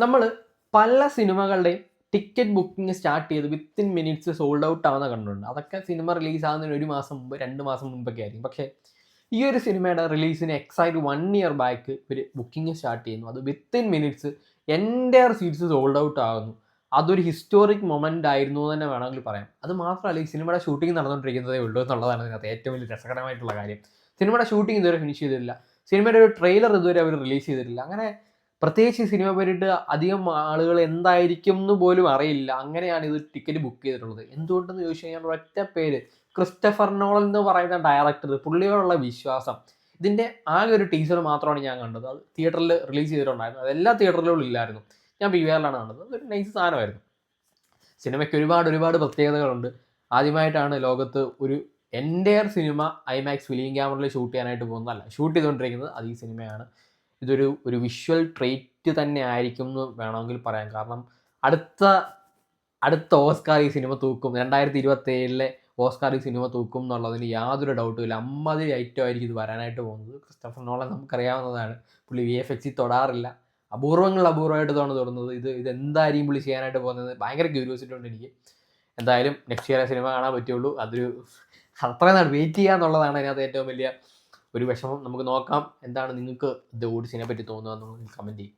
നമ്മൾ പല സിനിമകളുടെയും ticket booking start ചെയ്ത് വിത്തിൻ മിനിറ്റ്സ് സോൾഡ് ഔട്ട് ആവുന്ന കണ്ടിട്ടുണ്ട്. അതൊക്കെ സിനിമ റിലീസ് ആകുന്നതിന് 1 മാസം മുമ്പ് 2 മാസം മുമ്പൊക്കെ ആയിരിക്കും. പക്ഷേ ഈ ഒരു സിനിമയുടെ റിലീസിന് എക്സാക്റ്റ് 1 ഇയർ ബാക്ക് ഒരു ബുക്കിംഗ് സ്റ്റാർട്ട് ചെയ്യുന്നു. അത് within minutes entire seats sold out ആകുന്നു. അതൊരു ഹിസ്റ്റോറിക് മൊമെൻ്റ് ആയിരുന്നു എന്ന് തന്നെ വേണമെങ്കിൽ പറയാം. അത് മാത്രമല്ല, ഈ സിനിമയുടെ ഷൂട്ടിംഗ് നടന്നുകൊണ്ടിരിക്കുന്നതേ ഉള്ളൂ എന്നുള്ളതാണ് ഇതിനകത്ത് ഏറ്റവും വലിയ രസകരമായിട്ടുള്ള കാര്യം. സിനിമയുടെ ഷൂട്ടിംഗ് ഇതുവരെ ഫിനിഷ് ചെയ്തിട്ടില്ല. സിനിമയുടെ ഒരു ട്രെയിലർ ഇതുവരെ അവർ റിലീസ് ചെയ്തിട്ടില്ല. അങ്ങനെ പ്രത്യേകിച്ച് ഈ സിനിമ പറ്റിയിട്ട് അധികം ആളുകൾ എന്തായിരിക്കും എന്ന് പോലും അറിയില്ല. അങ്ങനെയാണ് ഇത് ടിക്കറ്റ് ബുക്ക് ചെയ്തിട്ടുള്ളത്. എന്തുകൊണ്ടെന്ന് ചോദിച്ചു കഴിഞ്ഞാൽ ഒരൊറ്റ പേര്, ക്രിസ്റ്റഫർ നോളൻ എന്ന് പറയുന്ന ഡയറക്ടർ, പുള്ളിയോടുള്ള വിശ്വാസം. ഇതിൻ്റെ ആകെ ഒരു ടീസർ മാത്രമാണ് ഞാൻ കണ്ടത്. അത് തിയേറ്ററിൽ റിലീസ് ചെയ്തിട്ടുണ്ടായിരുന്നു. അത് എല്ലാ തിയേറ്ററിലും ഇല്ലായിരുന്നു. ഞാൻ PVRലാണ് കണ്ടത്. അതൊരു നൈസ് സാധനമായിരുന്നു. സിനിമയ്ക്ക് ഒരുപാട് പ്രത്യേകതകളുണ്ട്. ആദ്യമായിട്ടാണ് ലോകത്ത് ഒരു എൻ്റയർ സിനിമ IMAX ഫിലിം ക്യാമറയിൽ ഷൂട്ട് ചെയ്യാനായിട്ട് പോകുന്നതല്ല, ഷൂട്ട് ചെയ്തുകൊണ്ടിരിക്കുന്നത് അത് ഈ സിനിമയാണ്. ഒരു വിഷ്വൽ ട്രീറ്റ് തന്നെ ആയിരിക്കും എന്ന് വേണമെങ്കിൽ പറയാം. കാരണം അടുത്ത ഓസ്കാർ ഈ സിനിമ തൂക്കും. 2027 ഓസ്കാർ ഈ സിനിമ തൂക്കും എന്നുള്ളതിന് യാതൊരു ഡൗട്ടും ഇല്ല. അമ്മാതിരി ഐറ്റം ആയിരിക്കും ഇത് വരാനായിട്ട് പോകുന്നത്. ക്രിസ്റ്റഫർ നോളൻ നമുക്കറിയാവുന്നതാണ്. പുള്ളി VFX തൊടാറില്ല. അപൂർവമായിട്ട് തൊടുന്നത്. ഇതെന്തായിരിക്കും പുള്ളി ചെയ്യാനായിട്ട് പോകുന്നത്? ഭയങ്കര ക്യൂരിയോസിറ്റി ഉണ്ട് എനിക്ക്. എന്തായാലും നെക്സ്റ്റ് ഇയർ സിനിമ കാണാൻ പറ്റുള്ളൂ. അത്രയും നാൾ വെയിറ്റ് ചെയ്യുക എന്നുള്ളതാണ് അതിനകത്ത് ഏറ്റവും വലിയ ഒരു വിഷമം. നമുക്ക് നോക്കാം എന്താണ് നിങ്ങൾക്ക് ഇത് ഓഡിസിനെ പറ്റി തോന്നുക എന്നുള്ളത് കമൻറ്റ് ചെയ്യും.